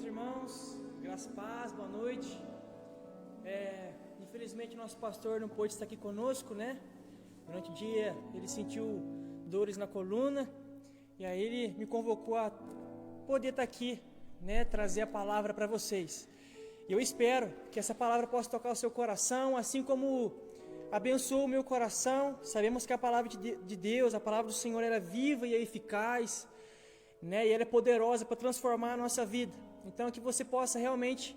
meus irmãos, graça e paz, boa noite. Infelizmente nosso pastor não pôde estar aqui conosco, né? Durante o dia ele sentiu dores na coluna e aí ele me convocou a poder estar aqui, né? Trazer a palavra para vocês. E eu espero que essa palavra possa tocar o seu coração, assim como abençoou o meu coração. Sabemos que a palavra de Deus, a palavra do Senhor, ela é viva e é eficaz, né? E ela é poderosa para transformar a nossa vida. Então que você possa realmente,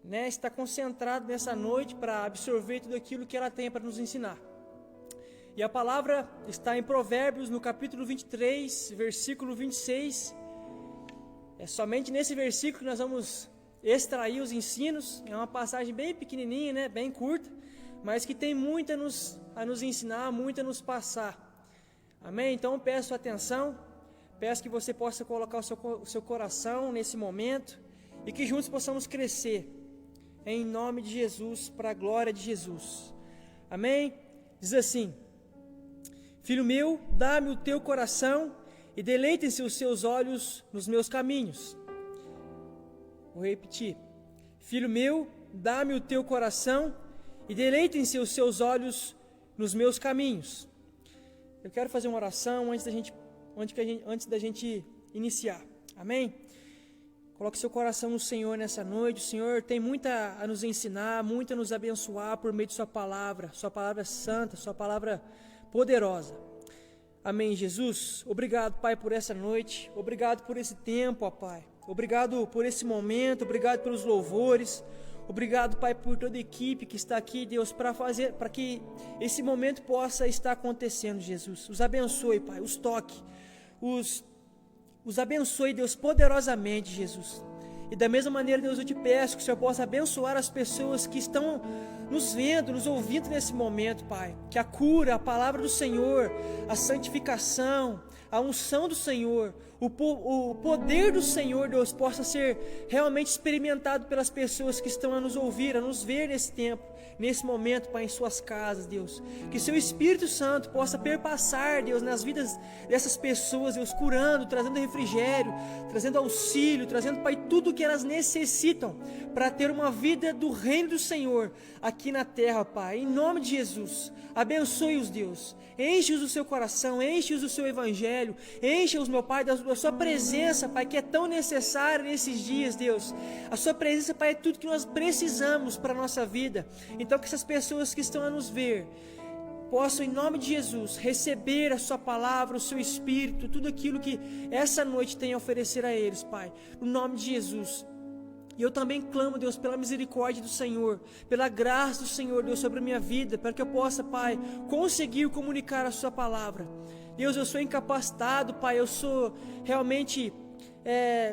né, estar concentrado nessa noite para absorver tudo aquilo que ela tem para nos ensinar. E a palavra está em Provérbios, no capítulo 23, versículo 26. É somente nesse versículo que nós vamos extrair os ensinos. É uma passagem bem pequenininha, né, bem curta, mas que tem muito a nos ensinar, muito a nos passar. Amém? Então peço atenção, peço que você possa colocar o seu coração nesse momento e que juntos possamos crescer, em nome de Jesus, para a glória de Jesus. Amém? Diz assim: Filho meu, dá-me o teu coração e deleitem-se os seus olhos nos meus caminhos. Vou repetir. Filho meu, dá-me o teu coração e deleitem-se os seus olhos nos meus caminhos. Eu quero fazer uma oração antes da gente iniciar. Amém? Coloque seu coração no Senhor nessa noite. O Senhor tem muito a nos ensinar, muito a nos abençoar por meio de sua palavra santa, sua palavra poderosa. Amém, Jesus? Obrigado, Pai, por essa noite. Obrigado por esse tempo, ó Pai. Obrigado por esse momento. Obrigado pelos louvores. Obrigado, Pai, por toda a equipe que está aqui, Deus, para que esse momento possa estar acontecendo, Jesus. Os abençoe, Pai, os toque, os abençoe, Deus, poderosamente, Jesus. E da mesma maneira, Deus, eu te peço que o Senhor possa abençoar as pessoas que estão nos vendo, nos ouvindo nesse momento, Pai. Que a cura, a palavra do Senhor, a santificação, a unção do Senhor, o poder do Senhor, Deus, possa ser realmente experimentado pelas pessoas que estão a nos ouvir, a nos ver nesse tempo, nesse momento, Pai, em suas casas, Deus. Que seu Espírito Santo possa perpassar, Deus, nas vidas dessas pessoas, Deus, curando, trazendo refrigério, trazendo auxílio, trazendo, Pai, tudo o que elas necessitam para ter uma vida do reino do Senhor aqui na terra, Pai. Em nome de Jesus, abençoe-os, Deus. Enche-os do seu coração, enche-os do seu evangelho, enche-os, meu Pai, da sua presença, Pai, que é tão necessária nesses dias, Deus. A sua presença, Pai, é tudo que nós precisamos para a nossa vida. Então que essas pessoas que estão a nos ver possam, em nome de Jesus, receber a sua palavra, o seu Espírito, tudo aquilo que essa noite tem a oferecer a eles, Pai, no nome de Jesus. E eu também clamo, Deus, pela misericórdia do Senhor, pela graça do Senhor, Deus, sobre a minha vida, para que eu possa, Pai, conseguir comunicar a sua palavra. Deus, eu sou incapacitado, Pai, eu sou realmente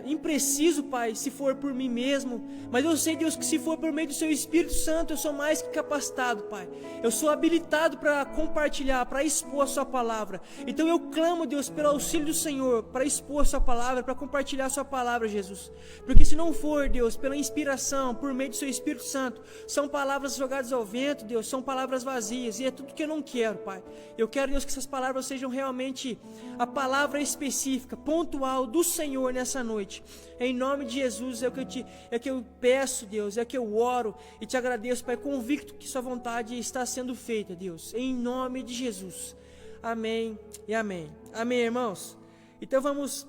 impreciso, Pai, se for por mim mesmo, mas eu sei, Deus, que se for por meio do seu Espírito Santo, eu sou mais que capacitado, Pai. Eu sou habilitado para compartilhar, para expor a sua palavra. Então eu clamo, Deus, pelo auxílio do Senhor, para expor a sua palavra, para compartilhar a sua palavra, Jesus. Porque se não for, Deus, pela inspiração, por meio do seu Espírito Santo, são palavras jogadas ao vento, Deus, são palavras vazias, e é tudo que eu não quero, Pai. Eu quero, Deus, que essas palavras sejam realmente a palavra específica, pontual do Senhor nessa noite. Em nome de Jesus é o que eu peço, Deus, é o que eu oro e te agradeço, Pai, convicto que sua vontade está sendo feita, Deus, em nome de Jesus. Amém e amém. Amém, irmãos? Então vamos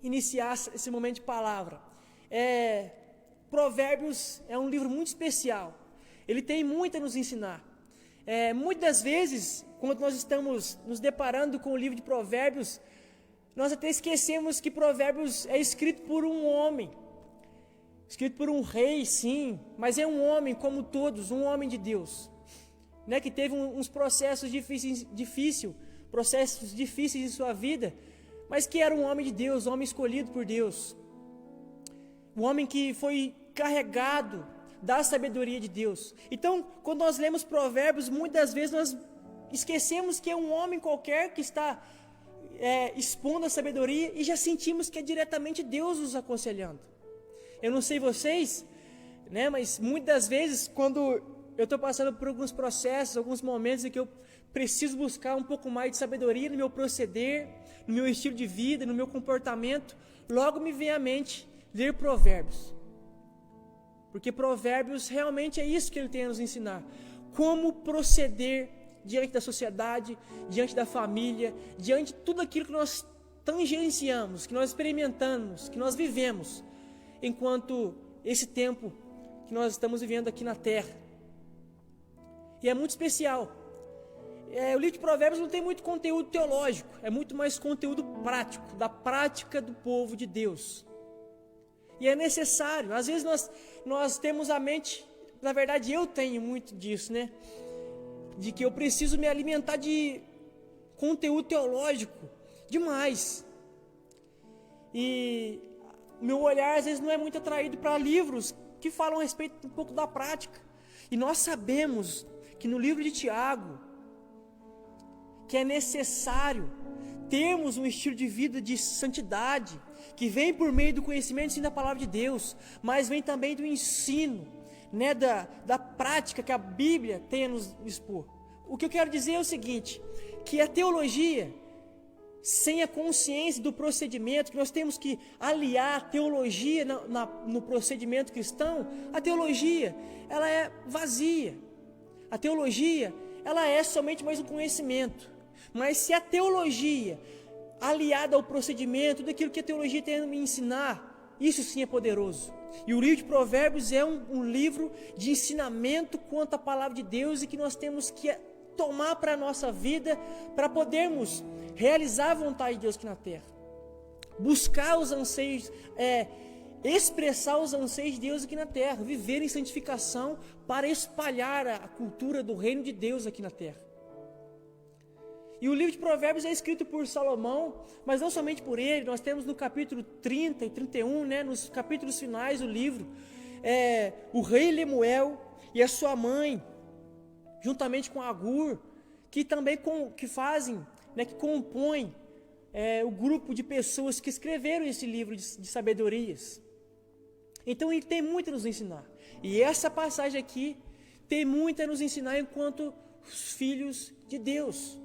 iniciar esse momento de palavra. Provérbios é um livro muito especial. Ele tem muito a nos ensinar. Muitas das vezes, quando nós estamos nos deparando com o livro de Provérbios, nós até esquecemos que Provérbios é escrito por um homem, escrito por um rei, sim, mas é um homem como todos, um homem de Deus, né, que teve uns processos difíceis em sua vida, mas que era um homem de Deus, um homem escolhido por Deus, um homem que foi carregado da sabedoria de Deus. Então, quando nós lemos Provérbios, muitas vezes nós esquecemos que é um homem qualquer que está expondo a sabedoria e já sentimos que é diretamente Deus nos aconselhando. Eu não sei vocês, né, mas muitas vezes quando eu estou passando por alguns processos, alguns momentos em que eu preciso buscar um pouco mais de sabedoria no meu proceder, no meu estilo de vida, no meu comportamento, logo me vem à mente ler Provérbios. Porque Provérbios realmente é isso que ele tem a nos ensinar. Como proceder diante da sociedade, diante da família, diante de tudo aquilo que nós tangenciamos, que nós experimentamos, que nós vivemos, enquanto esse tempo que nós estamos vivendo aqui na Terra. E é muito especial. O livro de Provérbios não tem muito conteúdo teológico, é muito mais conteúdo prático, da prática do povo de Deus. E é necessário, às vezes nós temos a mente, na verdade eu tenho muito disso, né? De que eu preciso me alimentar de conteúdo teológico demais. E meu olhar às vezes não é muito atraído para livros que falam a respeito um pouco da prática. E nós sabemos que no livro de Tiago, que é necessário termos um estilo de vida de santidade, que vem por meio do conhecimento sim da palavra de Deus, mas vem também do ensino, né, da prática que a Bíblia tem a nos expor. O que eu quero dizer é o seguinte, que a teologia, sem a consciência do procedimento, que nós temos que aliar a teologia no procedimento cristão, a teologia, ela é vazia. A teologia, ela é somente mais um conhecimento. Mas se a teologia, aliada ao procedimento, tudo aquilo que a teologia tem a me ensinar, isso sim é poderoso. E o livro de Provérbios é um livro de ensinamento quanto à palavra de Deus e que nós temos que tomar para a nossa vida, para podermos realizar a vontade de Deus aqui na terra. Buscar os anseios, expressar os anseios de Deus aqui na terra, viver em santificação para espalhar a cultura do reino de Deus aqui na terra. E o livro de Provérbios é escrito por Salomão, mas não somente por ele. Nós temos no capítulo 30 e 31, né, nos capítulos finais do livro, o rei Lemuel e a sua mãe, juntamente com Agur, que também fazem, né, que compõem o grupo de pessoas que escreveram esse livro de sabedorias. Então ele tem muito a nos ensinar. E essa passagem aqui tem muito a nos ensinar enquanto filhos de Deus.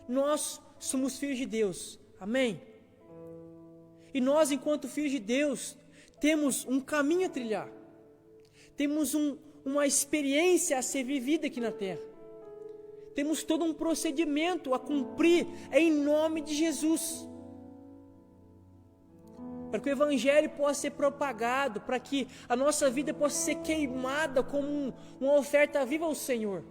Nós somos filhos de Deus, amém? E nós, enquanto filhos de Deus, temos um caminho a trilhar, temos uma experiência a ser vivida aqui na terra, temos todo um procedimento a cumprir em nome de Jesus, para que o Evangelho possa ser propagado, para que a nossa vida possa ser queimada como uma oferta viva ao Senhor,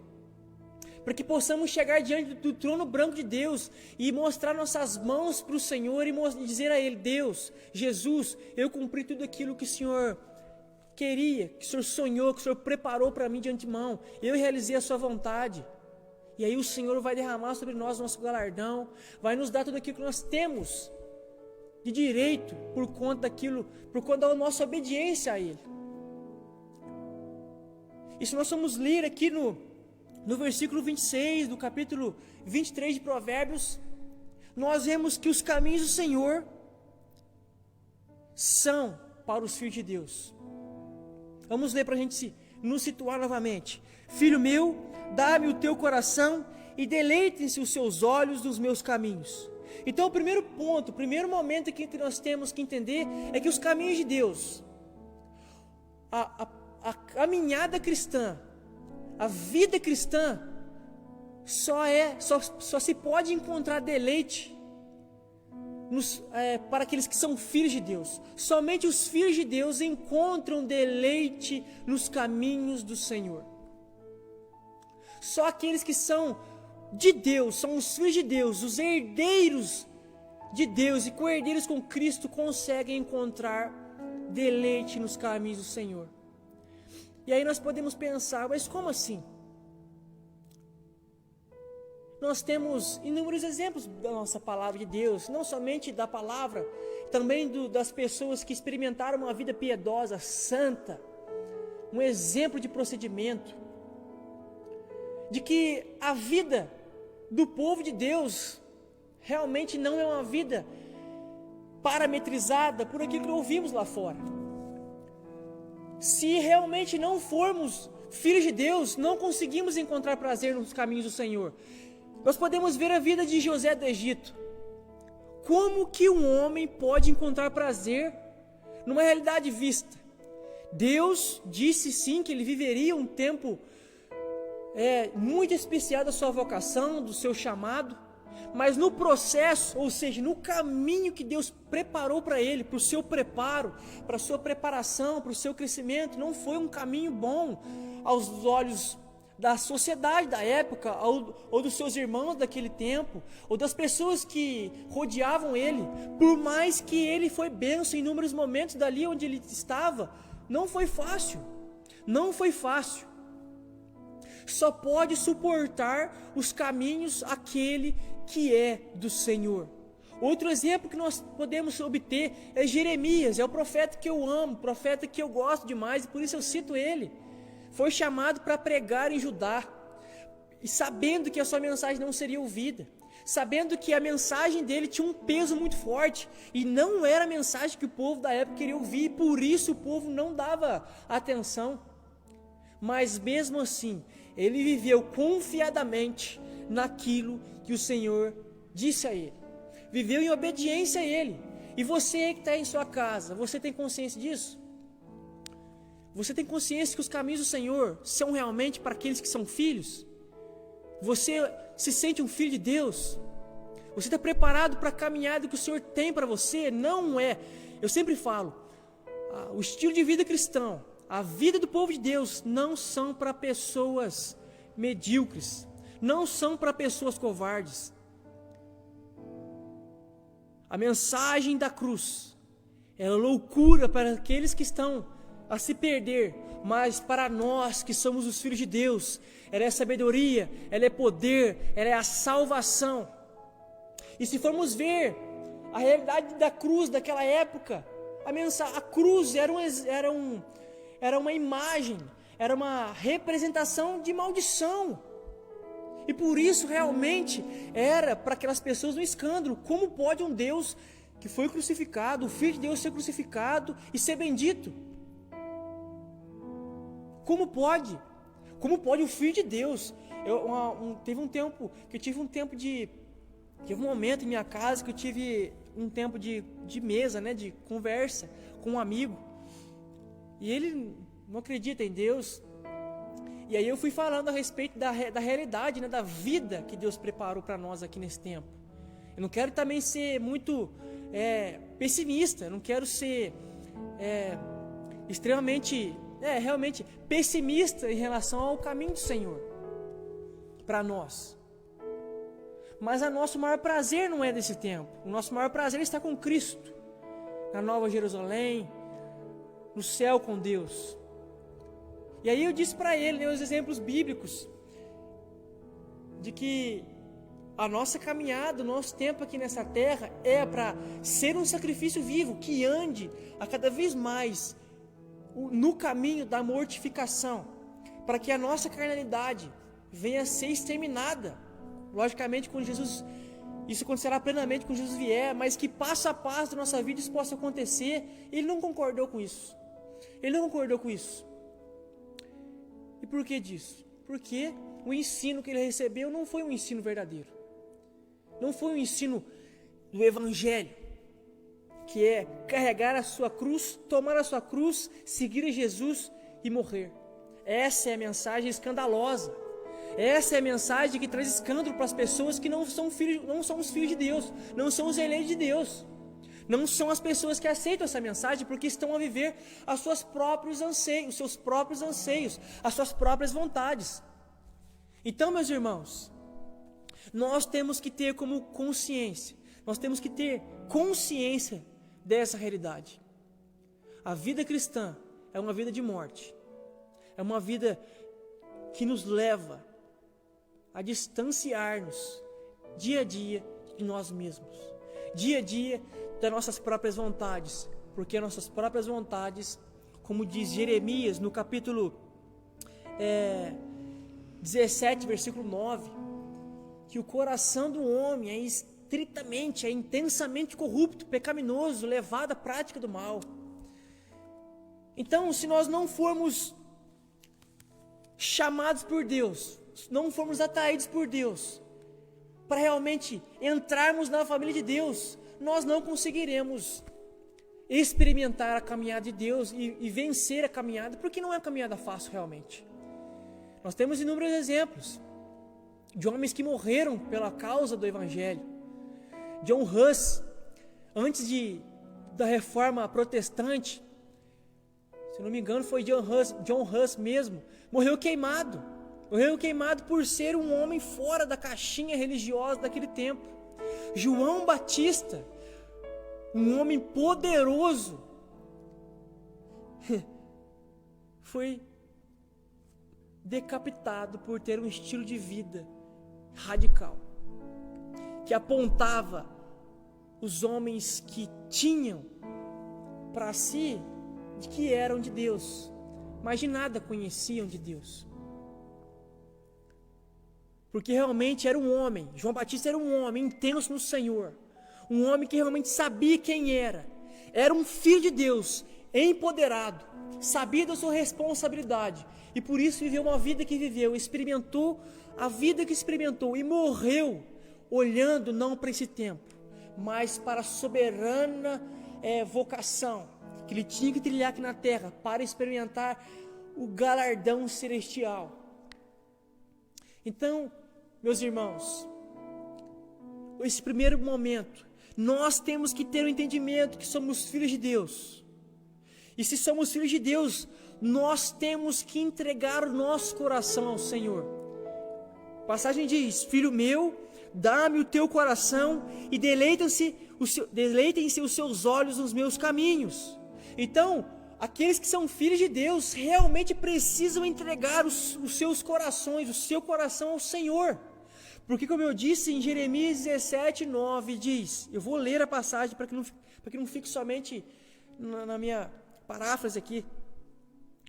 para que possamos chegar diante do trono branco de Deus e mostrar nossas mãos para o Senhor e dizer a Ele: Deus, Jesus, eu cumpri tudo aquilo que o Senhor queria, que o Senhor sonhou, que o Senhor preparou para mim de antemão, eu realizei a sua vontade. E aí o Senhor vai derramar sobre nós o nosso galardão, vai nos dar tudo aquilo que nós temos de direito por conta da nossa obediência a Ele. E se nós formos ler aqui no versículo 26 do capítulo 23 de Provérbios, nós vemos que os caminhos do Senhor são para os filhos de Deus. Vamos ler para a gente nos situar novamente. Filho meu, dá-me o teu coração e deleitem-se os seus olhos nos meus caminhos. Então o primeiro ponto, o primeiro momento aqui que nós temos que entender é que os caminhos de Deus, a caminhada cristã, a vida cristã só se pode encontrar deleite para aqueles que são filhos de Deus. Somente os filhos de Deus encontram deleite nos caminhos do Senhor. Só aqueles que são de Deus, são os filhos de Deus, os herdeiros de Deus e co-herdeiros com Cristo, conseguem encontrar deleite nos caminhos do Senhor. E aí nós podemos pensar, mas como assim? Nós temos inúmeros exemplos da nossa palavra de Deus, não somente da palavra, também das pessoas que experimentaram uma vida piedosa, santa, um exemplo de procedimento, de que a vida do povo de Deus realmente não é uma vida parametrizada por aquilo que ouvimos lá fora. Se realmente não formos filhos de Deus, não conseguimos encontrar prazer nos caminhos do Senhor. Nós podemos ver a vida de José do Egito. Como que um homem pode encontrar prazer numa realidade vista. Deus disse sim que ele viveria um tempo muito especial da sua vocação, do seu chamado, mas no processo, ou seja, no caminho que Deus preparou para ele, para o seu preparo, para a sua preparação, para o seu crescimento, não foi um caminho bom aos olhos da sociedade da época, ou dos seus irmãos daquele tempo, ou das pessoas que rodeavam ele. Por mais que ele foi bênção em inúmeros momentos dali onde ele estava, não foi fácil, não foi fácil. Só pode suportar os caminhos aquele que é do Senhor. Outro exemplo que nós podemos obter é Jeremias, é o profeta que eu amo, profeta que eu gosto demais, e por isso eu cito ele. Foi chamado para pregar em Judá, e sabendo que a sua mensagem não seria ouvida, sabendo que a mensagem dele tinha um peso muito forte, e não era a mensagem que o povo da época queria ouvir, e por isso o povo não dava atenção. Mas mesmo assim, ele viveu confiadamente naquilo que o Senhor disse a ele, viveu em obediência a ele. E você que está em sua casa, você tem consciência disso? Você tem consciência que os caminhos do Senhor são realmente para aqueles que são filhos? Você se sente um filho de Deus? Você está preparado para a caminhada que o Senhor tem para você? Não é, eu sempre falo, o estilo de vida cristão, a vida do povo de Deus não são para pessoas medíocres, não são para pessoas covardes. A mensagem da cruz é loucura para aqueles que estão a se perder, mas para nós que somos os filhos de Deus, ela é sabedoria, ela é poder, ela é a salvação. E se formos ver a realidade da cruz daquela época, a cruz era uma imagem, era uma representação de maldição. E por isso realmente era para aquelas pessoas um escândalo. Como pode um Deus que foi crucificado, o Filho de Deus ser crucificado e ser bendito? Como pode? Como pode o Filho de Deus? Teve um momento em minha casa que eu tive um tempo de mesa, de conversa com um amigo. E ele não acredita em Deus. E aí eu fui falando a respeito da realidade, da vida que Deus preparou para nós aqui nesse tempo. Eu não quero também ser muito pessimista, eu não quero ser extremamente, realmente pessimista em relação ao caminho do Senhor para nós. Mas o nosso maior prazer não é desse tempo. O nosso maior prazer é estar com Cristo, na Nova Jerusalém, no céu com Deus. E aí eu disse para ele, os exemplos bíblicos, de que a nossa caminhada, o nosso tempo aqui nessa terra é para ser um sacrifício vivo, que ande a cada vez mais no caminho da mortificação, para que a nossa carnalidade venha a ser exterminada. Logicamente, quando Jesus, isso acontecerá plenamente quando Jesus vier, mas que passo a passo da nossa vida isso possa acontecer. Ele não concordou com isso. Ele não concordou com isso. E por que disso? Porque o ensino que ele recebeu não foi um ensino verdadeiro. Não foi um ensino do Evangelho, que é carregar a sua cruz, tomar a sua cruz, seguir a Jesus e morrer. Essa é a mensagem escandalosa. Essa é a mensagem que traz escândalo para as pessoas que não são os filhos de Deus, não são os eleitos de Deus. Não são as pessoas que aceitam essa mensagem porque estão a viver os seus próprios anseios, as suas próprias vontades. Então, meus irmãos, nós temos que ter como consciência, nós temos que ter consciência dessa realidade. A vida cristã é uma vida de morte, é uma vida que nos leva a distanciar-nos dia a dia de nós mesmos, dia a dia das nossas próprias vontades, porque nossas próprias vontades, como diz Jeremias no capítulo 17, versículo 9, que o coração do homem é intensamente corrupto, pecaminoso, levado à prática do mal. Então, se nós não formos chamados por Deus, não formos atraídos por Deus, para realmente entrarmos na família de Deus, nós não conseguiremos experimentar a caminhada de Deus e vencer a caminhada, porque não é uma caminhada fácil realmente. Nós temos inúmeros exemplos de homens que morreram pela causa do Evangelho. John Huss, antes da reforma protestante, se não me engano foi John Huss mesmo, morreu queimado por ser um homem fora da caixinha religiosa daquele tempo. João Batista, um homem poderoso, foi decapitado por ter um estilo de vida radical, que apontava os homens que tinham para si de que eram de Deus, mas de nada conheciam de Deus. Porque realmente era um homem, João Batista era um homem intenso no Senhor, um homem que realmente sabia quem era um filho de Deus, empoderado, sabia da sua responsabilidade, e por isso viveu uma vida que viveu, experimentou a vida que experimentou, e morreu olhando não para esse tempo, mas para a soberana vocação que ele tinha que trilhar aqui na terra, para experimentar o galardão celestial. Então, meus irmãos, esse primeiro momento, nós temos que ter o entendimento que somos filhos de Deus. E se somos filhos de Deus, nós temos que entregar o nosso coração ao Senhor. A passagem diz: filho meu, dá-me o teu coração e deleitem-se os seus olhos nos meus caminhos. Então, aqueles que são filhos de Deus realmente precisam entregar os seus corações, o seu coração ao Senhor. Porque, como eu disse em Jeremias 17:9, diz, eu vou ler a passagem para que não fique somente na minha paráfrase aqui,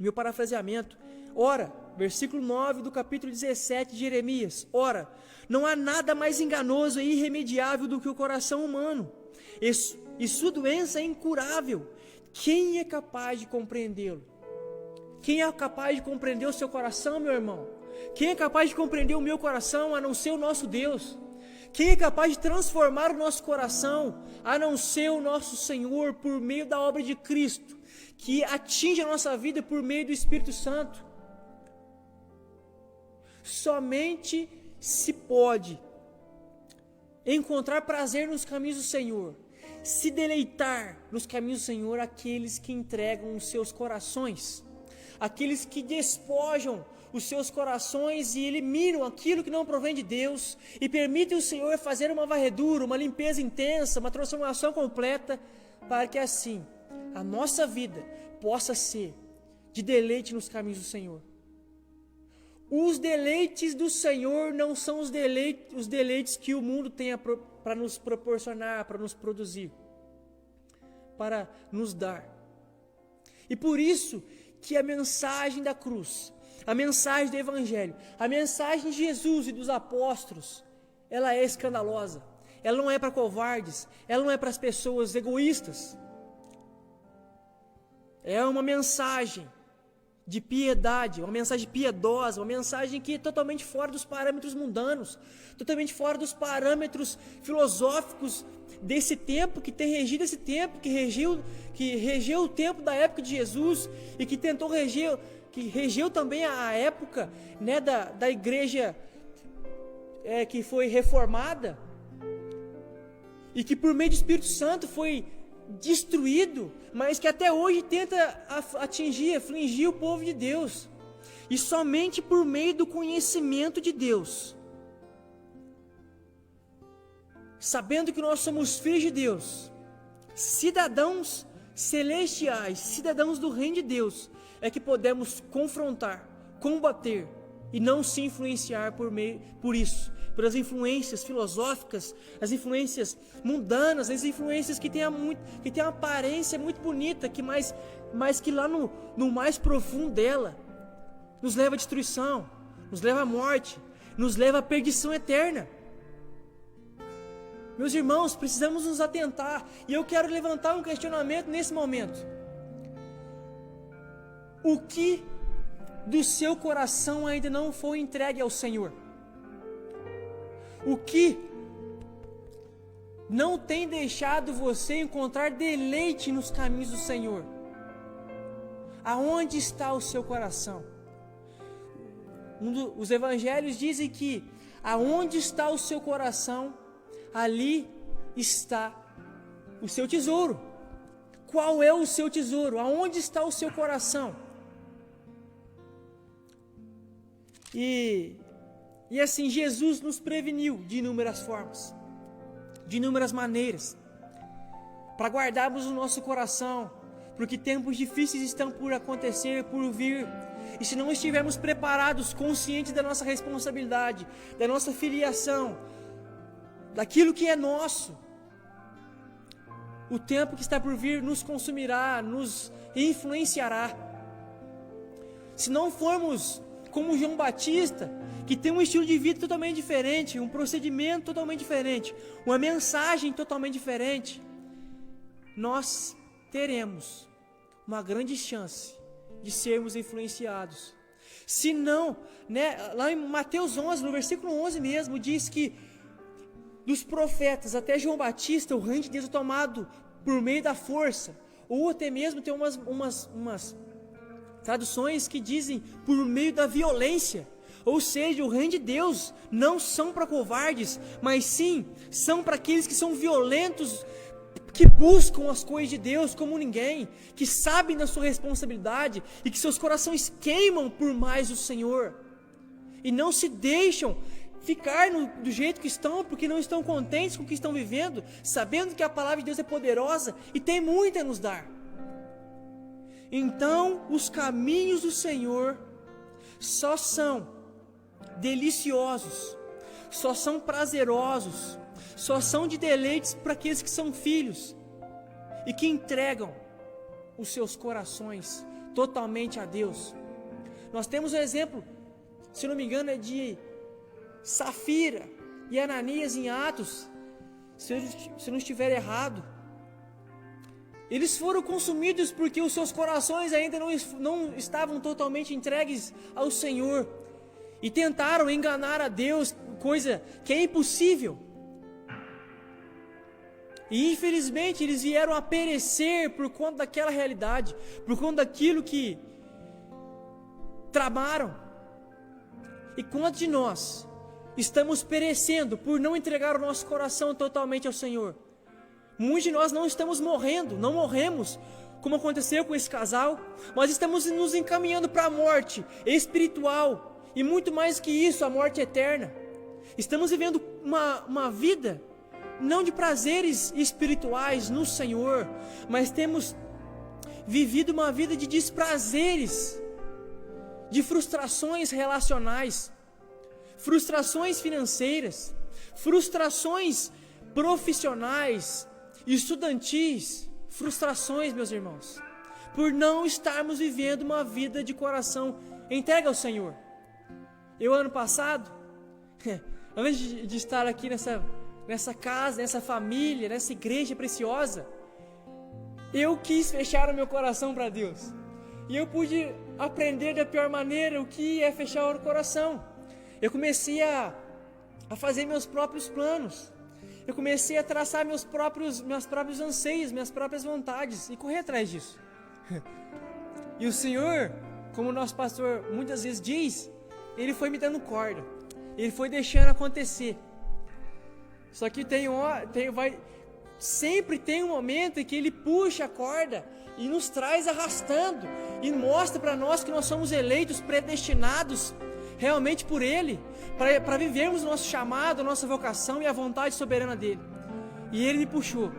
meu parafraseamento. Ora, versículo 9 do capítulo 17 de Jeremias: ora, não há nada mais enganoso e irremediável do que o coração humano, e sua doença é incurável. Quem é capaz de compreendê-lo? Quem é capaz de compreender o seu coração, meu irmão? Quem é capaz de compreender o meu coração, a não ser o nosso Deus? Quem é capaz de transformar o nosso coração, a não ser o nosso Senhor, por meio da obra de Cristo, que atinge a nossa vida por meio do Espírito Santo? Somente se pode encontrar prazer nos caminhos do Senhor, se deleitar nos caminhos do Senhor, aqueles que entregam os seus corações, aqueles que despojam os seus corações e eliminam aquilo que não provém de Deus, e permitem o Senhor fazer uma varredura, uma limpeza intensa, uma transformação completa, para que assim a nossa vida possa ser de deleite nos caminhos do Senhor. Os deleites do Senhor não são os deleites que o mundo tem para nos proporcionar, para nos produzir, para nos dar. E por isso que a mensagem da cruz, a mensagem do Evangelho, a mensagem de Jesus e dos apóstolos, ela é escandalosa. Ela não é para covardes, ela não é para as pessoas egoístas. É uma mensagem de piedade, uma mensagem piedosa, uma mensagem que é totalmente fora dos parâmetros mundanos, totalmente fora dos parâmetros filosóficos desse tempo, que tem regido esse tempo, que regeu o tempo da época de Jesus, e que tentou reger, que regeu também a época, né, da igreja que foi reformada, e que por meio do Espírito Santo foi destruído, mas que até hoje tenta afligir o povo de Deus. E somente por meio do conhecimento de Deus, sabendo que nós somos filhos de Deus, cidadãos celestiais, cidadãos do reino de Deus, é que podemos confrontar, combater e não se influenciar por isso, pelas influências filosóficas, as influências mundanas, as influências que têm uma aparência muito bonita, mas que lá no mais profundo dela nos leva à destruição, nos leva à morte, nos leva à perdição eterna. Meus irmãos, precisamos nos atentar, e eu quero levantar um questionamento nesse momento. O que do seu coração ainda não foi entregue ao Senhor? O que não tem deixado você encontrar deleite nos caminhos do Senhor? Aonde está o seu coração? Os evangelhos dizem que aonde está o seu coração, ali está o seu tesouro. Qual é o seu tesouro? Aonde está o seu coração? E assim, Jesus nos preveniu de inúmeras formas, de inúmeras maneiras, para guardarmos o nosso coração, porque tempos difíceis estão por acontecer, por vir, e se não estivermos preparados, conscientes da nossa responsabilidade, da nossa filiação, daquilo que é nosso, o tempo que está por vir nos consumirá, nos influenciará. Se não formos como João Batista, que tem um estilo de vida totalmente diferente, um procedimento totalmente diferente, uma mensagem totalmente diferente, nós teremos uma grande chance de sermos influenciados. Se não, lá em Mateus 11, no versículo 11 mesmo, diz que dos profetas até João Batista, o reino de Deus é tomado por meio da força, ou até mesmo tem umas traduções que dizem por meio da violência. Ou seja, o reino de Deus não são para covardes, mas sim são para aqueles que são violentos, que buscam as coisas de Deus como ninguém, que sabem da sua responsabilidade e que seus corações queimam por mais o Senhor, e não se deixam ficar do jeito que estão, porque não estão contentes com o que estão vivendo, sabendo que a palavra de Deus é poderosa e tem muito a nos dar. Então, os caminhos do Senhor só são deliciosos, só são prazerosos, só são de deleites para aqueles que são filhos e que entregam os seus corações totalmente a Deus. Nós temos um exemplo, se não me engano, é de Safira e Ananias em Atos, se eu não estiver errado. Eles foram consumidos porque os seus corações ainda não estavam totalmente entregues ao Senhor, e tentaram enganar a Deus, coisa que é impossível. E infelizmente eles vieram a perecer por conta daquela realidade, por conta daquilo que tramaram. E quantos de nós estamos perecendo por não entregar o nosso coração totalmente ao Senhor? Muitos de nós não estamos morrendo, não morremos, como aconteceu com esse casal, mas estamos nos encaminhando para a morte espiritual, e muito mais que isso, a morte eterna. Estamos vivendo uma vida, não de prazeres espirituais no Senhor, mas temos vivido uma vida de desprazeres, de frustrações relacionais, frustrações financeiras, frustrações profissionais, estudantis, frustrações, meus irmãos, por não estarmos vivendo uma vida de coração entregue ao Senhor. Eu, ano passado, antes de estar aqui nessa casa, nessa família, nessa igreja preciosa, eu quis fechar o meu coração para Deus, e eu pude aprender da pior maneira o que é fechar o coração. Eu comecei a fazer meus próprios planos, eu comecei a traçar meus próprios anseios, minhas próprias vontades, e correr atrás disso. E o Senhor, como o nosso pastor muitas vezes diz, Ele foi me dando corda, Ele foi deixando acontecer. Só que sempre tem um momento em que Ele puxa a corda e nos traz arrastando, e mostra para nós que nós somos eleitos, predestinados realmente por Ele, para vivermos o nosso chamado, a nossa vocação e a vontade soberana dEle. E Ele me puxou,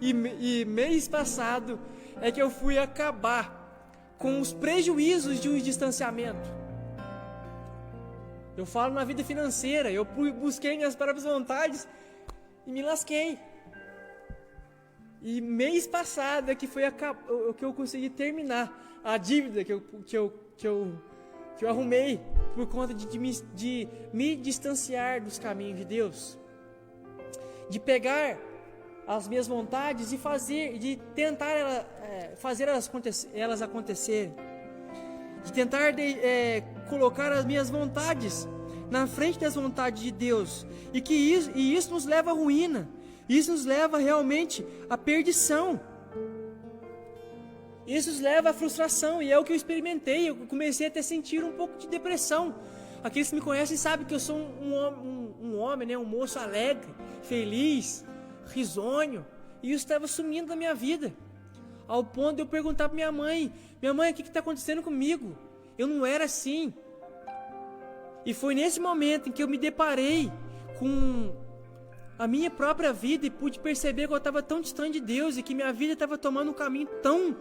e mês passado é que eu fui acabar com os prejuízos de um distanciamento. Eu falo na vida financeira, eu busquei minhas próprias vontades e me lasquei. E mês passado é que foi que eu consegui terminar a dívida que eu arrumei por conta de me distanciar dos caminhos de Deus, de pegar as minhas vontades e de tentar fazer elas acontecerem, de tentar colocar as minhas vontades na frente das vontades de Deus, e isso nos leva à ruína, Isso nos leva realmente à perdição. Isso nos leva à frustração, e é o que eu experimentei. Eu comecei até a sentir um pouco de depressão. Aqueles que me conhecem sabem que eu sou um homem, né, um moço alegre, feliz, risonho, e isso estava sumindo da minha vida, ao ponto de eu perguntar para minha mãe, o que está acontecendo comigo? Eu não era assim. E foi nesse momento em que eu me deparei com a minha própria vida e pude perceber que eu estava tão distante de Deus e que minha vida estava tomando um caminho tão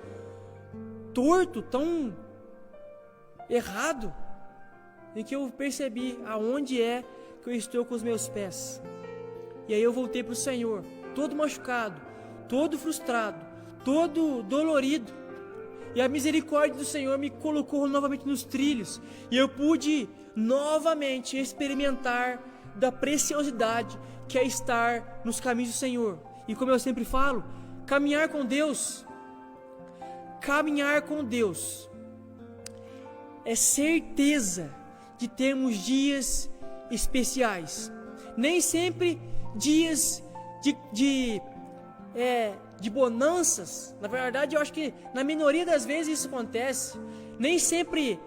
torto, tão errado, em que eu percebi aonde é que eu estou com os meus pés. E aí eu voltei para o Senhor, todo machucado, todo frustrado, todo dolorido, e a misericórdia do Senhor me colocou novamente nos trilhos, e eu pude novamente experimentar da preciosidade que é estar nos caminhos do Senhor. E como eu sempre falo, caminhar com Deus é certeza de termos dias especiais. Nem sempre dias de bonanças. Na verdade, eu acho que na minoria das vezes isso acontece. Nem sempre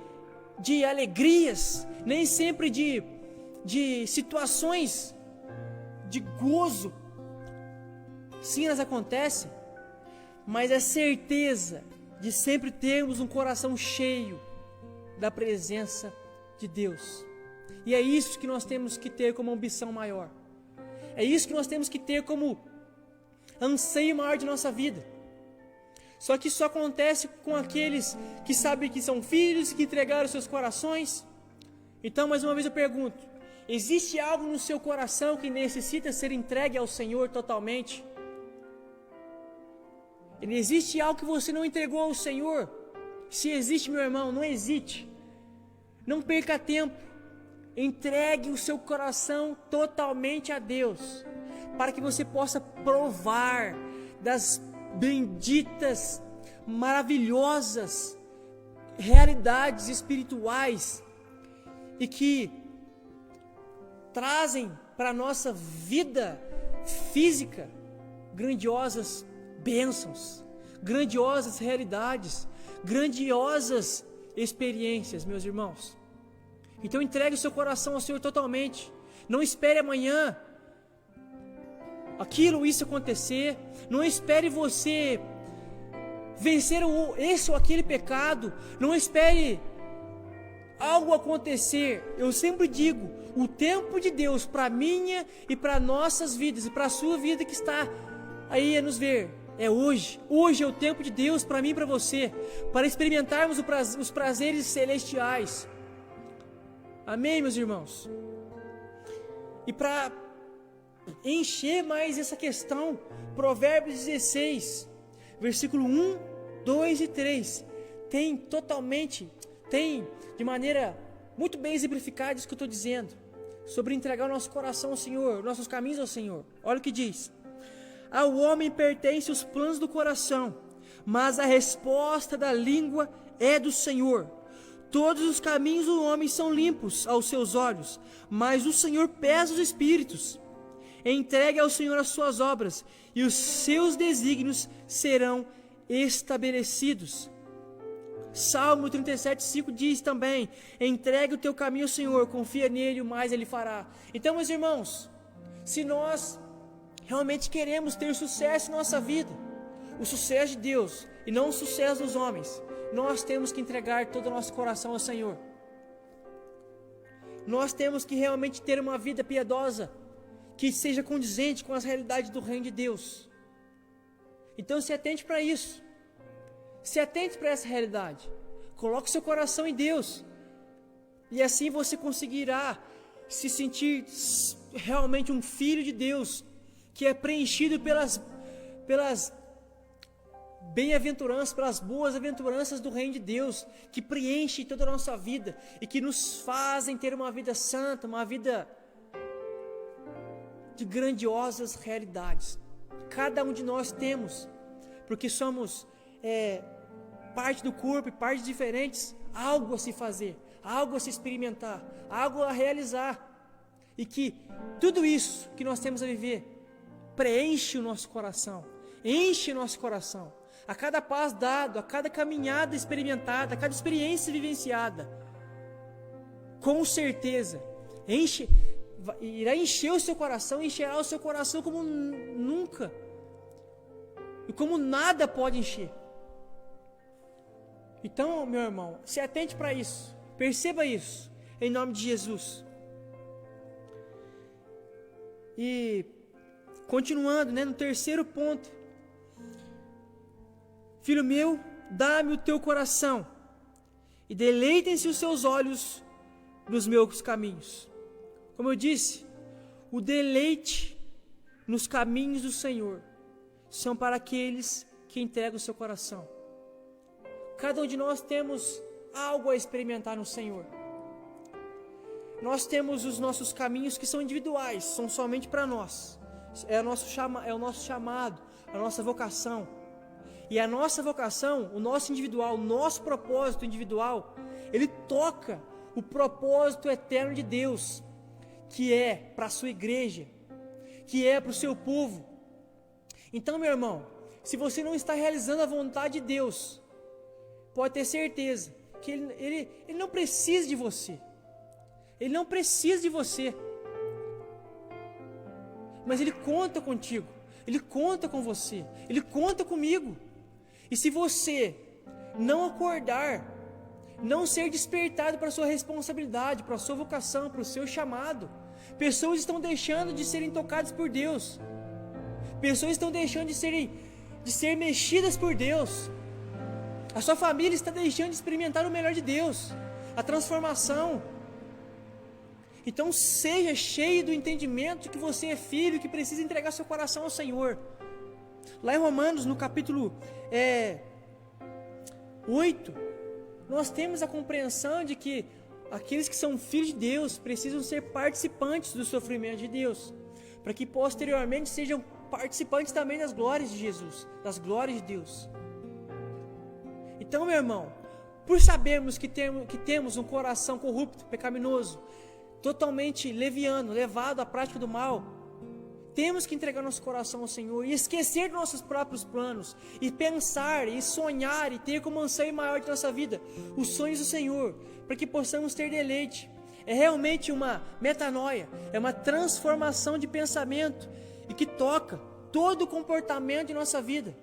de alegrias, nem sempre de situações de gozo. Sim, elas acontecem, mas é certeza de sempre termos um coração cheio da presença de Deus. E é isso que nós temos que ter como ambição maior. É isso que nós temos que ter como anseio maior de nossa vida. Só que isso acontece com aqueles que sabem que são filhos e que entregaram seus corações. Então, mais uma vez eu pergunto: existe algo no seu coração que necessita ser entregue ao Senhor totalmente? Existe algo que você não entregou ao Senhor? Se existe, meu irmão, não hesite. Não perca tempo. Entregue o seu coração totalmente a Deus, para que você possa provar das benditas, maravilhosas realidades espirituais e que trazem para a nossa vida física grandiosas bênçãos, grandiosas realidades, grandiosas experiências, meus irmãos. Então entregue o seu coração ao Senhor totalmente. Não espere amanhã isso acontecer. Não espere você vencer esse ou aquele pecado. Não espere algo acontecer. Eu sempre digo, o tempo de Deus para minha e para nossas vidas e para a sua vida que está aí a nos ver, é hoje. Hoje é o tempo de Deus para mim e para você, para experimentarmos os prazeres celestiais. Amém, meus irmãos? E para encher mais essa questão, Provérbios 16, versículo 1, 2 e 3, tem de maneira muito bem exemplificada isso que eu estou dizendo, sobre entregar o nosso coração ao Senhor, nossos caminhos ao Senhor. Olha o que diz: ao homem pertence os planos do coração, mas a resposta da língua é do Senhor. Todos os caminhos do homem são limpos aos seus olhos, mas o Senhor pesa os espíritos. Entregue ao Senhor as suas obras, e os seus desígnios serão estabelecidos. Salmo 37:5 diz também: entregue o teu caminho ao Senhor, confia nele, o mais ele fará. Então, meus irmãos, se nós realmente queremos ter sucesso em nossa vida, o sucesso de Deus e não o sucesso dos homens, nós temos que entregar todo o nosso coração ao Senhor. Nós temos que realmente ter uma vida piedosa, que seja condizente com as realidades do reino de Deus. Então se atente para isso. Se atente para essa realidade. Coloque seu coração em Deus. E assim você conseguirá se sentir realmente um filho de Deus, que é preenchido pelas bem-aventuranças, pelas boas aventuranças do reino de Deus, que preenche toda a nossa vida e que nos fazem ter uma vida santa, uma vida de grandiosas realidades. Cada um de nós temos, porque somos parte do corpo e partes diferentes, algo a se fazer, algo a se experimentar, algo a realizar, e que tudo isso que nós temos a viver preenche o nosso coração, enche o nosso coração. A cada passo dado, a cada caminhada experimentada, a cada experiência vivenciada, com certeza, irá encher o seu coração, encherá o seu coração como nunca, e como nada pode encher. Então, meu irmão, se atente para isso, perceba isso, em nome de Jesus. E, continuando, no terceiro ponto, filho meu, dá-me o teu coração, e deleitem-se os seus olhos nos meus caminhos. Como eu disse, o deleite nos caminhos do Senhor são para aqueles que entregam o seu coração. Cada um de nós temos algo a experimentar no Senhor. Nós temos os nossos caminhos que são individuais, são somente para nós. É o nosso chamado, a nossa vocação. E a nossa vocação, o nosso individual, o nosso propósito individual, ele toca o propósito eterno de Deus, que é para a sua igreja, que é para o seu povo. Então, meu irmão, se você não está realizando a vontade de Deus, pode ter certeza que ele não precisa de você. Ele não precisa de você. Mas Ele conta contigo. Ele conta com você. Ele conta comigo. E se você não acordar, não ser despertado para a sua responsabilidade, para a sua vocação, para o seu chamado, pessoas estão deixando de serem tocadas por Deus. Pessoas estão deixando de ser mexidas por Deus. A sua família está deixando de experimentar o melhor de Deus, a transformação. Então seja cheio do entendimento de que você é filho, que precisa entregar seu coração ao Senhor. Lá em Romanos, no capítulo 8, nós temos a compreensão de que aqueles que são filhos de Deus precisam ser participantes do sofrimento de Deus, para que posteriormente sejam participantes também das glórias de Jesus, das glórias de Deus. Então, meu irmão, por sabermos que temos um coração corrupto, pecaminoso, totalmente leviano, levado à prática do mal, temos que entregar nosso coração ao Senhor e esquecer dos nossos próprios planos, e pensar, e sonhar, e ter como anseio maior de nossa vida os sonhos do Senhor, para que possamos ter deleite. É realmente uma metanoia, é uma transformação de pensamento, e que toca todo o comportamento de nossa vida.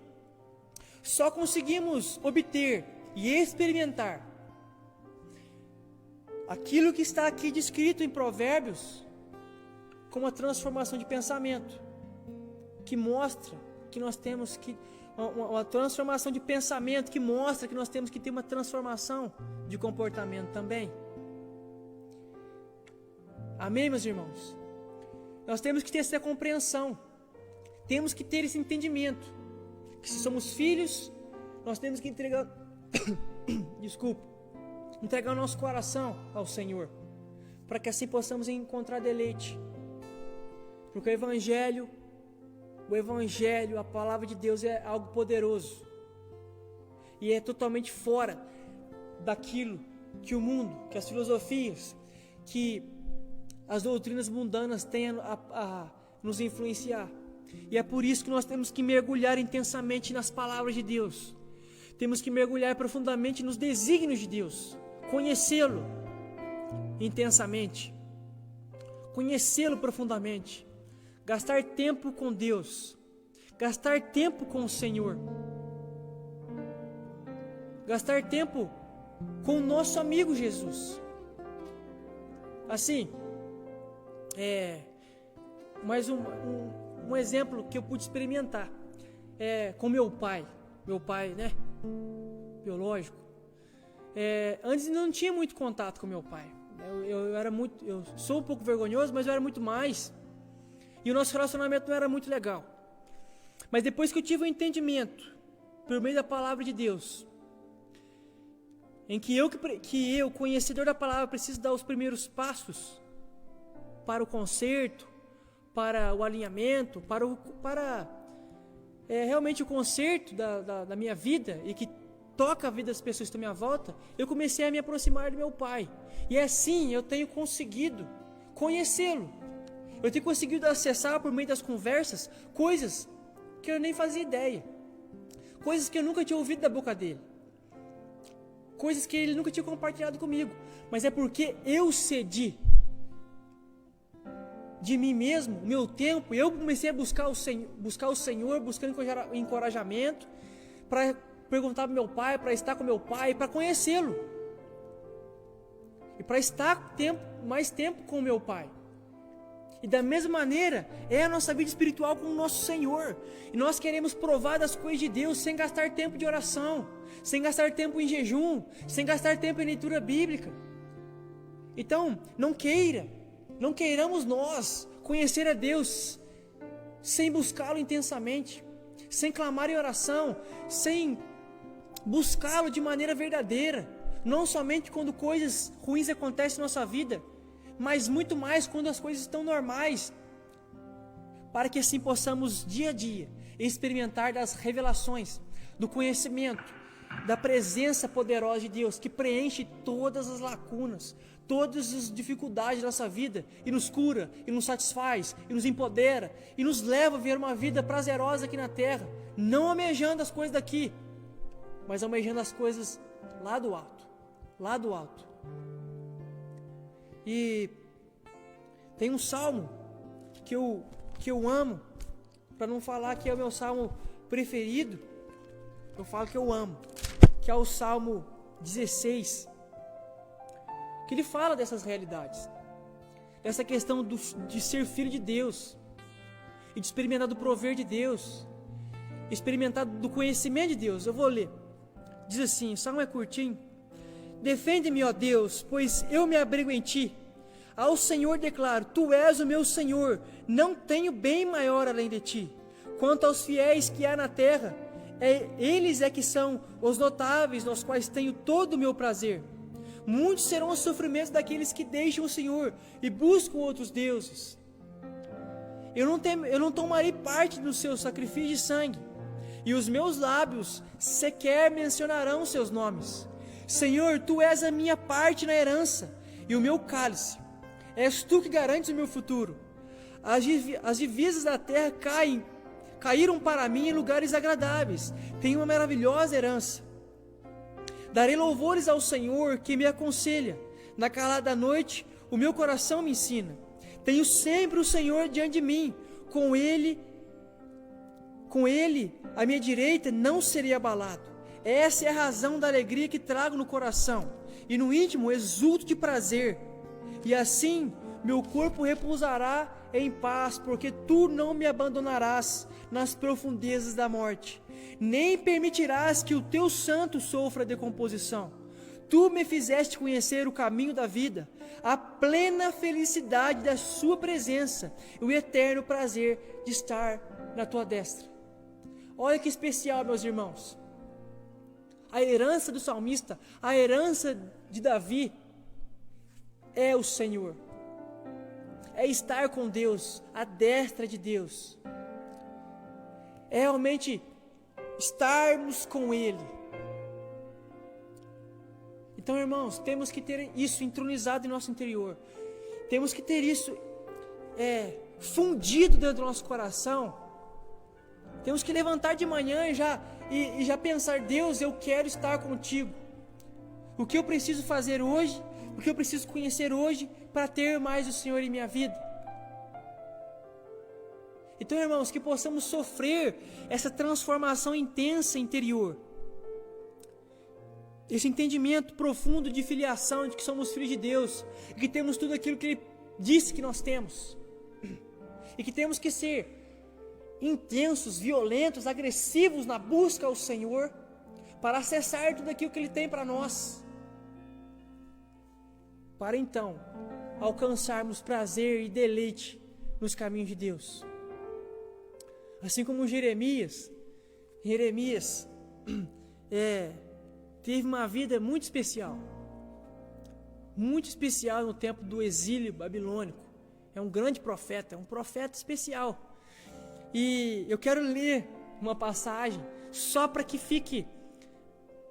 Só conseguimos obter e experimentar aquilo que está aqui descrito em Provérbios, com uma transformação de pensamento, que mostra que nós temos que, uma transformação de pensamento, que mostra que nós temos que ter uma transformação de comportamento também. Amém, meus irmãos? Nós temos que ter essa compreensão, temos que ter esse entendimento, que se somos filhos, nós temos que entregar, entregar o nosso coração ao Senhor, para que assim possamos encontrar deleite. Porque o Evangelho, a palavra de Deus é algo poderoso, e é totalmente fora daquilo que o mundo, que as filosofias, que as doutrinas mundanas têm a nos influenciar. E é por isso que nós temos que mergulhar intensamente nas palavras de Deus. Temos que mergulhar profundamente nos desígnios de Deus, conhecê-lo intensamente, conhecê-lo profundamente, gastar tempo com Deus, gastar tempo com o Senhor, gastar tempo com o nosso amigo Jesus. Assim, mais um exemplo que eu pude experimentar com meu pai, né, biológico. Antes não tinha muito contato com meu pai. Eu sou um pouco vergonhoso, mas eu era muito mais. E o nosso relacionamento não era muito legal. Mas depois que eu tive o entendimento, por meio da palavra de Deus, em que eu, conhecedor da palavra, preciso dar os primeiros passos para o conserto, para o alinhamento, para realmente o conserto da minha vida, e que toca a vida das pessoas que estão à minha volta, eu comecei a me aproximar do meu pai. E assim eu tenho conseguido conhecê-lo. Eu tenho conseguido acessar por meio das conversas coisas que eu nem fazia ideia. Coisas que eu nunca tinha ouvido da boca dele. Coisas que ele nunca tinha compartilhado comigo. Mas é porque eu cedi de mim mesmo, meu tempo. Eu comecei a buscar o Senhor, buscando encorajamento, para perguntar para meu pai, para estar com meu pai, para conhecê-lo. E para estar mais tempo com meu pai. E da mesma maneira, é a nossa vida espiritual com o nosso Senhor. E nós queremos provar das coisas de Deus sem gastar tempo de oração, sem gastar tempo em jejum, sem gastar tempo em leitura bíblica. Então, não queiramos nós conhecer a Deus sem buscá-lo intensamente, sem clamar em oração, sem buscá-lo de maneira verdadeira, não somente quando coisas ruins acontecem na nossa vida, mas muito mais quando as coisas estão normais, para que assim possamos dia a dia experimentar das revelações, do conhecimento, da presença poderosa de Deus, que preenche todas as lacunas, todas as dificuldades da nossa vida, e nos cura, e nos satisfaz, e nos empodera, e nos leva a viver uma vida prazerosa aqui na terra, não almejando as coisas daqui, mas almejando as coisas lá do alto. E tem um salmo que eu amo, para não falar que é o meu salmo preferido, eu falo que eu amo, que é o Salmo 16, que ele fala dessas realidades, dessa questão de ser filho de Deus, e de experimentar do prover de Deus, experimentar do conhecimento de Deus. Eu vou ler, diz assim, o salmo é curtinho: defende-me, ó Deus, pois eu me abrigo em ti. Ao Senhor declaro, tu és o meu Senhor, não tenho bem maior além de ti. Quanto aos fiéis que há na terra, eles é que são os notáveis, nos quais tenho todo o meu prazer. Muitos serão os sofrimentos daqueles que deixam o Senhor e buscam outros deuses. Eu não tomarei parte do seu sacrifício de sangue, e os meus lábios sequer mencionarão seus nomes. Senhor, tu és a minha parte na herança e o meu cálice. És tu que garantes o meu futuro. As divisas da terra caíram para mim em lugares agradáveis. Tenho uma maravilhosa herança. Darei louvores ao Senhor que me aconselha. Na calada da noite, o meu coração me ensina. Tenho sempre o Senhor diante de mim. Com ele, à minha direita, não serei abalado. Essa é a razão da alegria que trago no coração, e no íntimo exulto de prazer. E assim meu corpo repousará em paz, porque tu não me abandonarás nas profundezas da morte, nem permitirás que o teu santo sofra decomposição. Tu me fizeste conhecer o caminho da vida, a plena felicidade da sua presença e o eterno prazer de estar na tua destra. Olha que especial, meus irmãos. A herança do salmista, a herança de Davi, é o Senhor. É estar com Deus, à destra de Deus. É realmente estarmos com Ele. Então, irmãos, temos que ter isso entronizado em nosso interior. Temos que ter isso fundido dentro do nosso coração. Temos que levantar de manhã e já pensar: Deus, eu quero estar contigo. O que eu preciso fazer hoje, o que eu preciso conhecer hoje para ter mais o Senhor em minha vida. Então, irmãos, que possamos sofrer essa transformação intensa interior, esse entendimento profundo de filiação, de que somos filhos de Deus, e que temos tudo aquilo que Ele disse que nós temos, e que temos que ser intensos, violentos, agressivos na busca ao Senhor, para acessar tudo aquilo que Ele tem para nós, para então alcançarmos prazer e deleite nos caminhos de Deus. Assim como Jeremias teve uma vida muito especial no tempo do exílio babilônico. É um grande profeta, é um profeta especial. E eu quero ler uma passagem só para que fique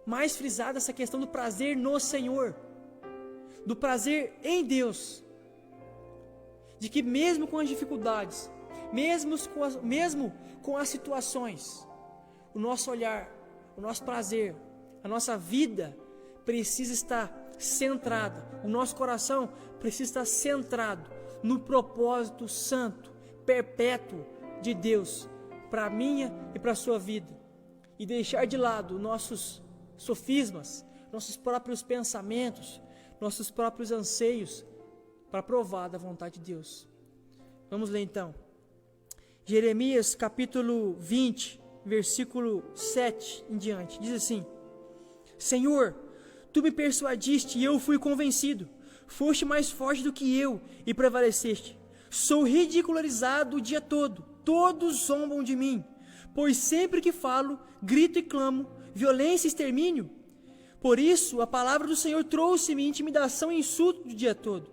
mais frisada essa questão do prazer no Senhor, do prazer em Deus. de que mesmo com as dificuldades, mesmo com as situações, o nosso olhar, o nosso prazer, a nossa vida precisa estar centrada, o nosso coração precisa estar centrado no propósito santo, perpétuo de Deus para a minha e para a sua vida, e deixar de lado nossos sofismas, nossos próprios pensamentos, nossos próprios anseios, para provar da vontade de Deus. Vamos ler então. Jeremias capítulo 20, versículo 7 em diante, diz assim: Senhor, Tu me persuadiste e eu fui convencido, foste mais forte do que eu e prevaleceste. Sou ridicularizado o dia todo, todos zombam de mim, pois sempre que falo, grito e clamo, violência e extermínio. Por isso, a palavra do Senhor trouxe-me intimidação e insulto o dia todo.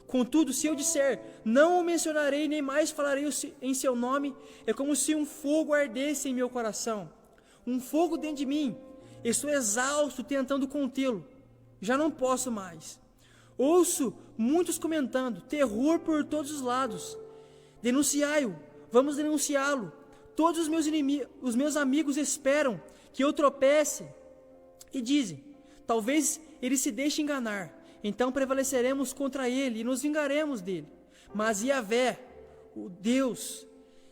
Contudo, se eu disser, não o mencionarei, nem mais falarei em seu nome, é como se um fogo ardesse em meu coração, um fogo dentro de mim. Estou exausto tentando contê-lo, já não posso mais. Ouço muitos comentando, terror por todos os lados. Denunciai-o, vamos denunciá-lo. Todos os meus amigos esperam que eu tropece e dizem, talvez ele se deixe enganar, então prevaleceremos contra ele e nos vingaremos dele. Mas Yahvé, o Deus,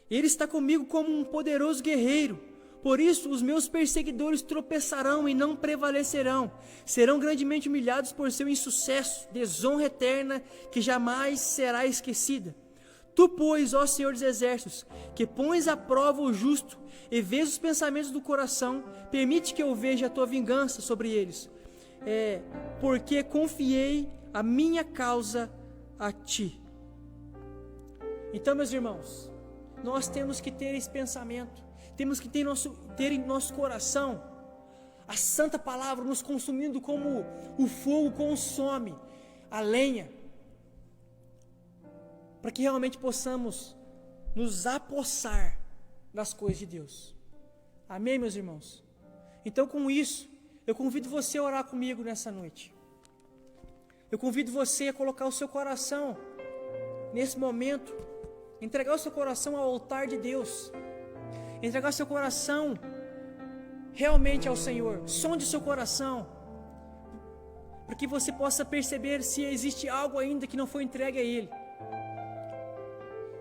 ele está comigo como um poderoso guerreiro. Por isso os meus perseguidores tropeçarão e não prevalecerão. Serão grandemente humilhados por seu insucesso, desonra eterna que jamais será esquecida. Tu, pois, ó Senhor dos Exércitos, que pões à prova o justo e vês os pensamentos do coração, permite que eu veja a tua vingança sobre eles. Porque confiei a minha causa a ti. Então, meus irmãos, nós temos que ter esse pensamento. Temos que ter em nosso coração a santa palavra nos consumindo como o fogo consome a lenha, para que realmente possamos nos apossar das coisas de Deus. Amém, meus irmãos? Então, com isso, eu convido você a orar comigo nessa noite. Eu convido você a colocar o seu coração nesse momento, entregar o seu coração ao altar de Deus, entregar seu coração realmente ao Senhor. Sonde o seu coração, para que você possa perceber se existe algo ainda que não foi entregue a Ele,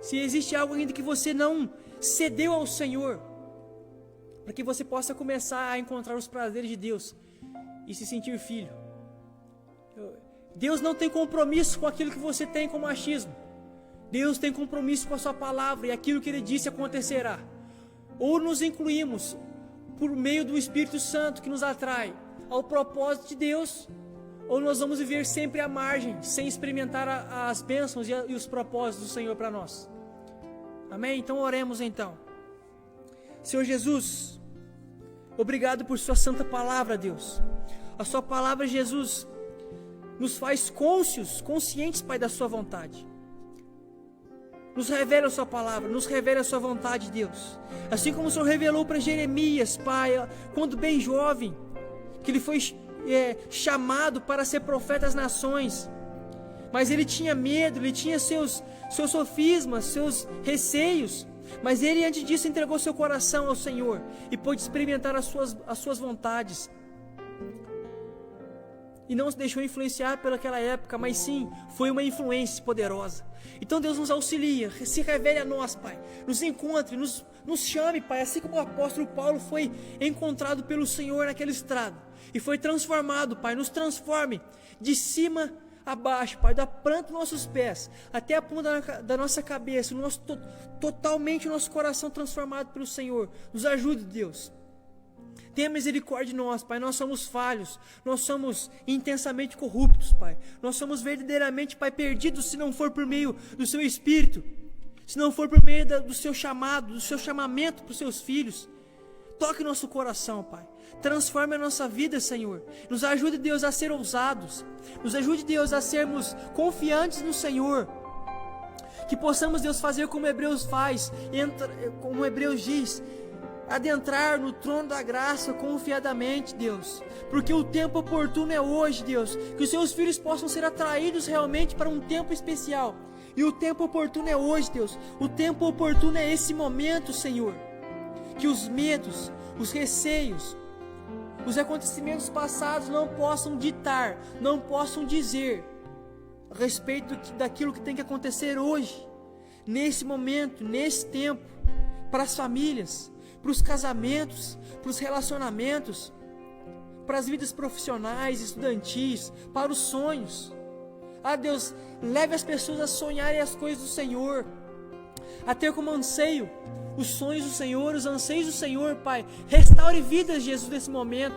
se existe algo ainda que você não cedeu ao Senhor, para que você possa começar a encontrar os prazeres de Deus e se sentir filho. Deus não tem compromisso com aquilo que você tem com machismo. Deus tem compromisso com a sua palavra, e aquilo que Ele disse acontecerá. Ou nos incluímos por meio do Espírito Santo que nos atrai ao propósito de Deus, ou nós vamos viver sempre à margem, sem experimentar as bênçãos e os propósitos do Senhor para nós. Amém? Então oremos então. Senhor Jesus, obrigado por sua santa palavra, Deus. A sua palavra, Jesus, nos faz conscientes, Pai, da sua vontade. Nos revela a sua palavra, nos revela a sua vontade, Deus. Assim como o Senhor revelou para Jeremias, Pai, quando bem jovem, que ele foi chamado para ser profeta às nações. Mas ele tinha medo, ele tinha seus sofismas, seus receios. Mas ele, antes disso, entregou seu coração ao Senhor e pôde experimentar as suas vontades. E não se deixou influenciar pelaquela época, mas sim, foi uma influência poderosa. Então Deus nos auxilia, se revele a nós, Pai, nos encontre, nos chame, Pai, assim como o apóstolo Paulo foi encontrado pelo Senhor naquela estrada, e foi transformado, Pai, nos transforme de cima a baixo, Pai, da planta dos nossos pés, até a ponta da nossa cabeça, totalmente o nosso coração transformado pelo Senhor. Nos ajude, Deus. Tenha misericórdia de nós, Pai. Nós somos falhos, nós somos intensamente corruptos, Pai. Nós somos verdadeiramente, Pai, perdidos se não for por meio do Seu Espírito, se não for por meio do Seu chamado, do Seu chamamento para os Seus filhos. Toque nosso coração, Pai. Transforme a nossa vida, Senhor. Nos ajude, Deus, a ser ousados. Nos ajude, Deus, a sermos confiantes no Senhor. Que possamos, Deus, fazer como Hebreus faz, como Hebreus diz, adentrar no trono da graça confiadamente, Deus, porque o tempo oportuno é hoje, Deus, que os seus filhos possam ser atraídos realmente para um tempo especial, E o tempo oportuno é hoje, Deus. O tempo oportuno é esse momento, Senhor. Que os medos, os receios, os acontecimentos passados não possam ditar, não possam dizer a respeito daquilo que tem que acontecer hoje, nesse momento, nesse tempo, para as famílias, para os casamentos, para os relacionamentos, para as vidas profissionais, estudantis, para os sonhos. Ah, Deus, leve as pessoas a sonharem as coisas do Senhor, a ter como anseio os sonhos do Senhor, os anseios do Senhor, Pai. Restaure vidas, Jesus, nesse momento,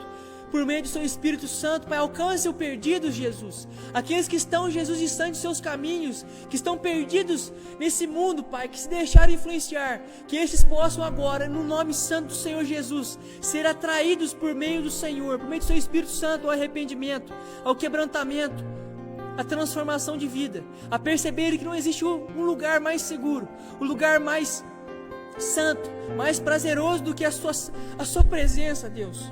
por meio do Seu Espírito Santo, Pai. Alcance o perdido, Jesus. Aqueles que estão, Jesus, distantes dos Seus caminhos, que estão perdidos nesse mundo, Pai, que se deixaram influenciar, que estes possam agora, no nome santo do Senhor Jesus, ser atraídos por meio do Senhor, por meio do Seu Espírito Santo, ao arrependimento, ao quebrantamento, a transformação de vida, a perceberem que não existe um lugar mais seguro, um lugar mais santo, mais prazeroso do que a sua presença, Deus.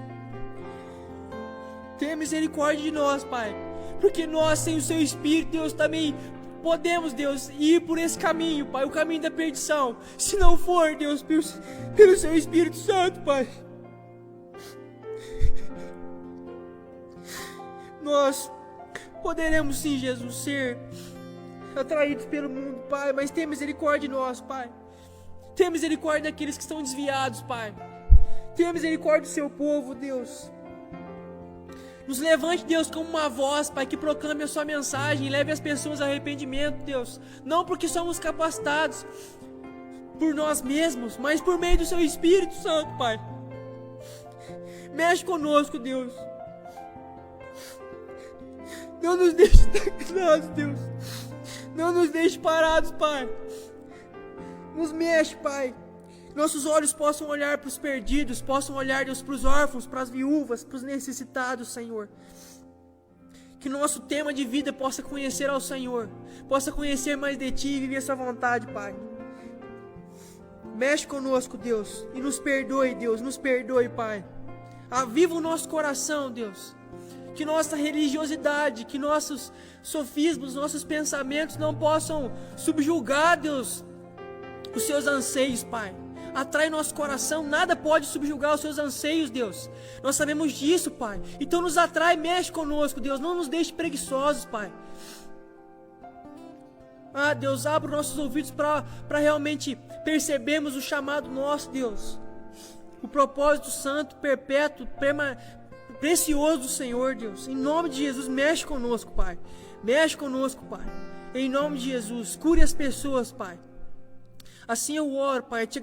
Tenha misericórdia de nós, Pai, porque nós, sem o Seu Espírito, Deus, também podemos, Deus, ir por esse caminho, Pai, o caminho da perdição, se não for, Deus, pelo Seu Espírito Santo, Pai. Nós poderemos sim, Jesus, ser atraídos pelo mundo, Pai, mas tenha misericórdia de nós, Pai. Tenha misericórdia daqueles que estão desviados, Pai. Tenha misericórdia do Seu povo, Deus. Nos levante, Deus, como uma voz, Pai, que proclame a Sua mensagem e leve as pessoas ao arrependimento, Deus. Não porque somos capacitados por nós mesmos, mas por meio do Seu Espírito Santo, Pai. Mexe conosco, Deus. Não nos deixe estagnados, Deus. Não nos deixe parados, Pai. Nos mexe, Pai. Nossos olhos possam olhar para os perdidos, possam olhar, Deus, para os órfãos, para as viúvas, para os necessitados, Senhor. Que nosso tema de vida possa conhecer ao Senhor, possa conhecer mais de Ti e viver Sua vontade, Pai. Mexe conosco, Deus, e nos perdoe, Deus, nos perdoe, Pai. Aviva o nosso coração, Deus. Que nossa religiosidade, que nossos sofismos, nossos pensamentos não possam subjugar, Deus, os Seus anseios, Pai. Atrai nosso coração, nada pode subjugar os Seus anseios, Deus. Nós sabemos disso, Pai. Então nos atrai, mexe conosco, Deus. Não nos deixe preguiçosos, Pai. Ah, Deus, abra os nossos ouvidos para realmente percebermos o chamado nosso, Deus. O propósito santo, perpétuo, precioso do Senhor, Deus. Em nome de Jesus, mexe conosco, Pai. Mexe conosco, Pai. Em nome de Jesus, cure as pessoas, Pai. Assim eu oro, Pai, te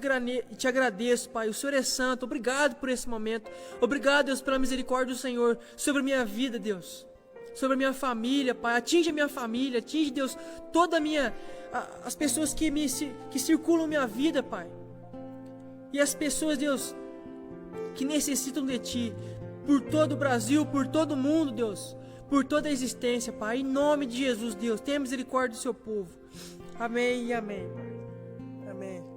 agradeço, Pai. O Senhor é santo. Obrigado por esse momento. Obrigado, Deus, pela misericórdia do Senhor sobre a minha vida, Deus. Sobre a minha família, Pai. Atinge a minha família. Atinge, Deus, toda as pessoas que circulam minha vida, Pai. E as pessoas, Deus, que necessitam de Ti. Por todo o Brasil, por todo o mundo, Deus. Por toda a existência, Pai. Em nome de Jesus, Deus. Tenha misericórdia do Seu povo. Amém e amém. Amém.